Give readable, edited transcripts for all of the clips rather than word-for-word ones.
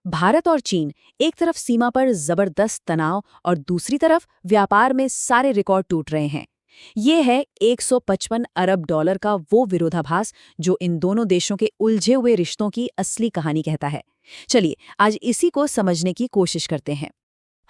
भारत और चीन एक तरफ सीमा पर जबरदस्त तनाव और दूसरी तरफ व्यापार में सारे रिकॉर्ड टूट रहे हैं। ये है 155 अरब डॉलर का वो विरोधाभास जो इन दोनों देशों के उलझे हुए रिश्तों की असली कहानी कहता है। चलिए आज इसी को समझने की कोशिश करते हैं।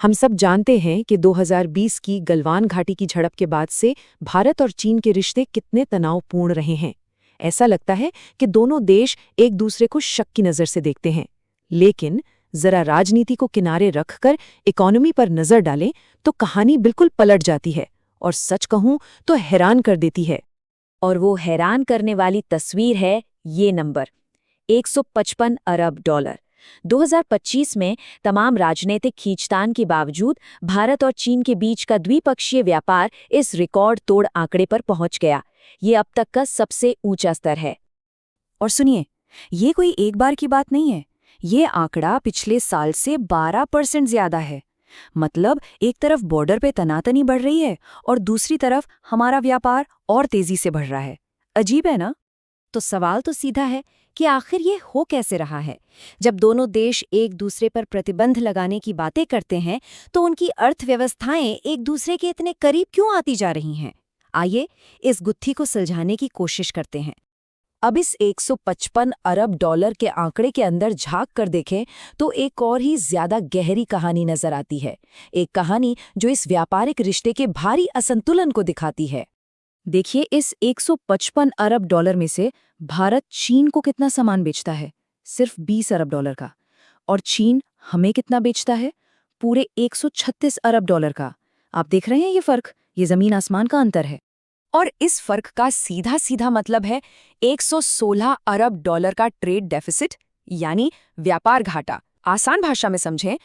हम सब जानते हैं कि 2020 की गलवान घाटी की झड़प के बाद से भारत और चीन के रिश्ते कितने तनावपूर्ण रहे हैं। ऐसा लगता है कि दोनों देश एक दूसरे को शक की नज़र से देखते हैं। लेकिन जरा राजनीति को किनारे रखकर इकोनॉमी पर नजर डालें तो कहानी बिल्कुल पलट जाती है और सच कहूं तो हैरान कर देती है। और वो हैरान करने वाली तस्वीर है ये नंबर 155 अरब डॉलर। 2025 में तमाम राजनीतिक खींचतान के बावजूद भारत और चीन के बीच का द्विपक्षीय व्यापार इस रिकॉर्ड तोड़ आंकड़े पर पहुंच गया। ये अब तक का सबसे ऊंचा स्तर है। और सुनिए, ये कोई एक बार की बात नहीं है। ये आंकड़ा पिछले साल से 12% ज्यादा है। मतलब एक तरफ बॉर्डर पे तनातनी बढ़ रही है और दूसरी तरफ हमारा व्यापार और तेजी से बढ़ रहा है। अजीब है ना? तो सवाल तो सीधा है कि आखिर ये हो कैसे रहा है? जब दोनों देश एक दूसरे पर प्रतिबंध लगाने की बातें करते हैं तो उनकी अर्थव्यवस्थाएं एक दूसरे के इतने करीब क्यों आती जा रही हैं? आइए इस गुत्थी को सुलझाने की कोशिश करते हैं। अब इस 155 अरब डॉलर के आंकड़े के अंदर झांक कर देखें तो एक और ही ज्यादा गहरी कहानी नजर आती है। एक कहानी जो इस व्यापारिक रिश्ते के भारी असंतुलन को दिखाती है। देखिए, इस 155 अरब डॉलर में से भारत चीन को कितना सामान बेचता है? सिर्फ 20 अरब डॉलर का। और चीन हमें कितना बेचता है? पूरे 136 अरब डॉलर का। आप देख रहे हैं ये फर्क? ये जमीन आसमान का अंतर है। और इस फर्क का सीधा सीधा मतलब है 116 अरब डॉलर का ट्रेड डेफिसिट, यानी व्यापार घाटा। आसान भाषा में समझें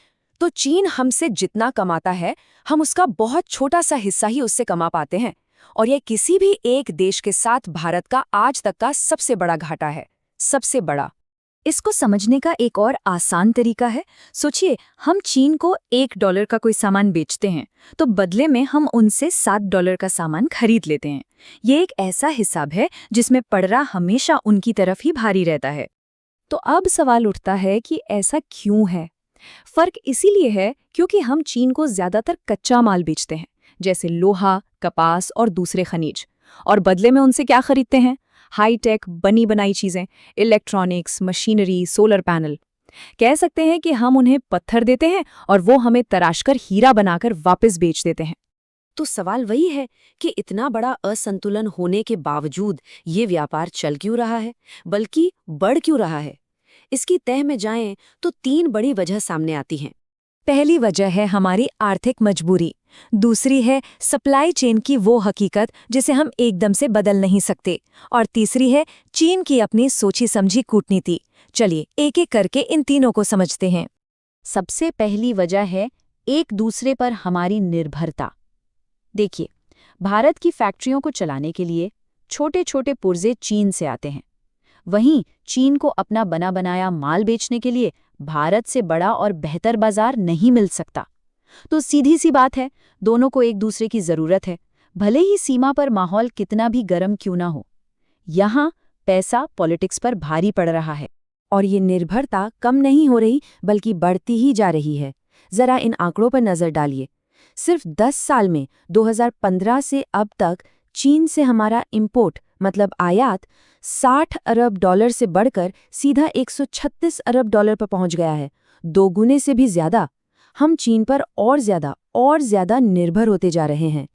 तो चीन हमसे जितना कमाता है, हम उसका बहुत छोटा सा हिस्सा ही उससे कमा पाते हैं। और यह किसी भी एक देश के साथ भारत का आज तक का सबसे बड़ा घाटा है, सबसे बड़ा। इसको समझने का एक और आसान तरीका है। सोचिए, हम चीन को $1 का कोई सामान बेचते हैं तो बदले में हम उनसे $7 का सामान खरीद लेते हैं। ये एक ऐसा हिसाब है जिसमें पड़रा हमेशा उनकी तरफ ही भारी रहता है। तो अब सवाल उठता है कि ऐसा क्यों है? फर्क इसीलिए है क्योंकि हम चीन को ज्यादातर कच्चा माल बेचते हैं, जैसे लोहा, कपास और दूसरे खनिज, और बदले में उनसे क्या खरीदते हैं? हाईटेक बनी बनाई चीजें, इलेक्ट्रॉनिक्स, मशीनरी, सोलर पैनल। कह सकते हैं कि हम उन्हें पत्थर देते हैं और वो हमें तराशकर हीरा बनाकर वापस बेच देते हैं। तो सवाल वही है कि इतना बड़ा असंतुलन होने के बावजूद ये व्यापार चल क्यों रहा है, बल्कि बढ़ क्यों रहा है? इसकी तह में जाएं तो 3 बड़ी वजह सामने आती हैं। पहली वजह है हमारी आर्थिक मजबूरी। दूसरी है सप्लाई चेन की वो हकीकत जिसे हम एकदम से बदल नहीं सकते। और तीसरी है चीन की अपनी सोची समझी कूटनीति। चलिए एक एक करके इन तीनों को समझते हैं। सबसे पहली वजह है एक दूसरे पर हमारी निर्भरता। देखिए, भारत की फैक्ट्रियों को चलाने के लिए छोटे छोटे पुर्जे चीन से आते हैं। वहीं चीन को अपना बना बनाया माल बेचने के लिए भारत से बड़ा और बेहतर बाजार नहीं मिल सकता। तो सीधी सी बात है, दोनों को एक दूसरे की जरूरत है, भले ही सीमा पर माहौल कितना भी गर्म क्यों ना हो। यहाँ पैसा पॉलिटिक्स पर भारी पड़ रहा है और ये निर्भरता कम नहीं हो रही बल्कि बढ़ती ही जा रही है। जरा इन आंकड़ों पर नजर डालिए। सिर्फ 10 साल में 2015 से अब तक चीन से हमारा इंपोर्ट मतलब आयात 60 अरब डॉलर से बढ़कर सीधा 136 अरब डॉलर पर पहुंच गया है। 2 गुने से भी ज्यादा। हम चीन पर और ज्यादा निर्भर होते जा रहे हैं।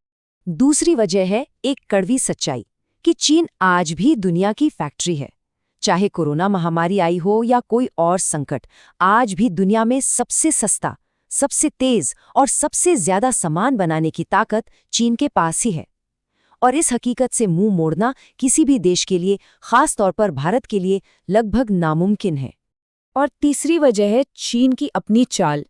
दूसरी वजह है एक कड़वी सच्चाई कि चीन आज भी दुनिया की फैक्ट्री है। चाहे कोरोना महामारी आई हो या कोई और संकट, आज भी दुनिया में सबसे सस्ता, सबसे तेज और सबसे ज्यादा सामान बनाने की ताकत चीन के पास ही है। और इस हकीकत से मुंह मोड़ना किसी भी देश के लिए, खास तौर पर भारत के लिए, लगभग नामुमकिन है। और तीसरी वजह है चीन की अपनी चाल।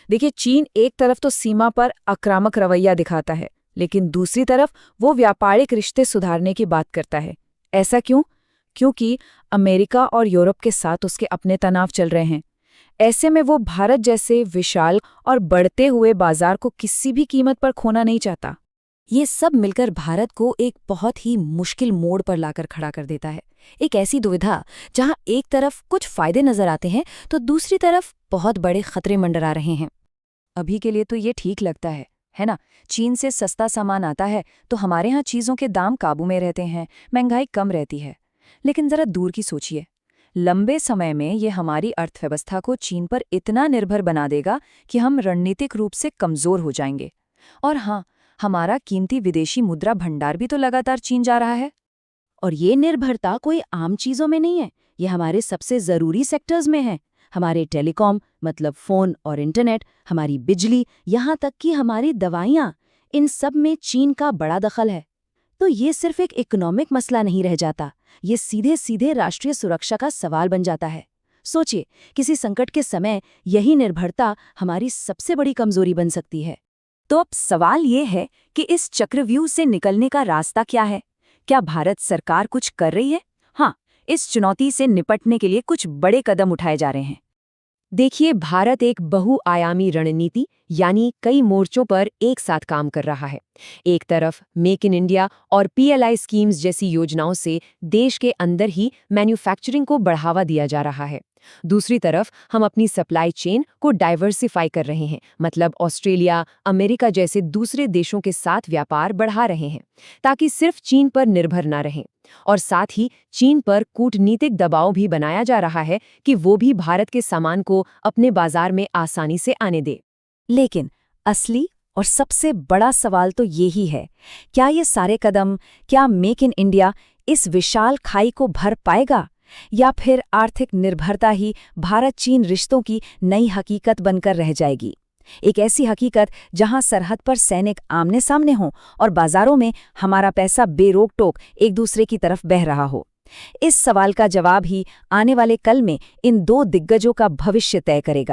देखिए, चीन एक तरफ तो सीमा पर आक्रामक रवैया दिखाता है, लेकिन दूसरी तरफ वो व्यापारिक रिश्ते सुधारने की बात करता है। ऐसा क्यों? क्योंकि अमेरिका और यूरोप के साथ उसके अपने तनाव चल रहे हैं। ऐसे में वो भारत जैसे विशाल और बढ़ते हुए बाजार को किसी भी कीमत पर खोना नहीं चाहता। ये सब मिलकर भारत को एक बहुत ही मुश्किल मोड़ पर लाकर खड़ा कर देता है। एक ऐसी दुविधा जहां एक तरफ कुछ फायदे नजर आते हैं तो दूसरी तरफ बहुत बड़े खतरे मंडरा रहे हैं। अभी के लिए तो ये ठीक लगता है ना? चीन से सस्ता सामान आता है तो हमारे यहाँ चीज़ों के दाम काबू में रहते हैं, महंगाई कम रहती है। लेकिन ज़रा दूर की सोचिए, लंबे समय में ये हमारी अर्थव्यवस्था को चीन पर इतना निर्भर बना देगा कि हम रणनीतिक रूप से कमज़ोर हो जाएंगे। और हाँ, हमारा कीमती विदेशी मुद्रा भंडार भी तो लगातार चीन जा रहा है। और ये निर्भरता कोई आम चीज़ों में नहीं है, ये हमारे सबसे ज़रूरी सेक्टर्स में है। हमारे टेलीकॉम मतलब फ़ोन और इंटरनेट, हमारी बिजली, यहाँ तक कि हमारी दवाइयाँ, इन सब में चीन का बड़ा दखल है। तो ये सिर्फ एक इकोनॉमिक मसला नहीं रह जाता, ये सीधे सीधे राष्ट्रीय सुरक्षा का सवाल बन जाता है। सोचिए, किसी संकट के समय यही निर्भरता हमारी सबसे बड़ी कमजोरी बन सकती है। तो अब सवाल ये है कि इस चक्रव्यूह से निकलने का रास्ता क्या है? क्या भारत सरकार कुछ कर रही है? हाँ, इस चुनौती से निपटने के लिए कुछ बड़े कदम उठाए जा रहे हैं। देखिए, भारत एक बहुआयामी रणनीति यानी कई मोर्चों पर एक साथ काम कर रहा है। एक तरफ मेक इन इंडिया और पीएलआई स्कीम्स जैसी योजनाओं से देश के अंदर ही मैन्युफैक्चरिंग को बढ़ावा दिया जा रहा है। दूसरी तरफ हम अपनी सप्लाई चेन को डाइवर्सिफाई कर रहे हैं, मतलब ऑस्ट्रेलिया, अमेरिका जैसे दूसरे देशों के साथ व्यापार बढ़ा रहे हैं, ताकि सिर्फ चीन पर निर्भर न रहें। और साथ ही चीन पर कूटनीतिक दबाव भी बनाया जा रहा है कि वो भी भारत के सामान को अपने बाजार में आसानी से आने दे। लेकिन असली और सबसे बड़ा सवाल तो यही है, क्या ये सारे कदम, क्या मेक इन इंडिया इस विशाल खाई को भर पाएगा, या फिर आर्थिक निर्भरता ही भारत चीन रिश्तों की नई हकीकत बनकर रह जाएगी? एक ऐसी हकीकत जहां सरहद पर सैनिक आमने सामने हों और बाजारों में हमारा पैसा बेरोक टोक एक दूसरे की तरफ बह रहा हो। इस सवाल का जवाब ही आने वाले कल में इन दो दिग्गजों का भविष्य तय करेगा।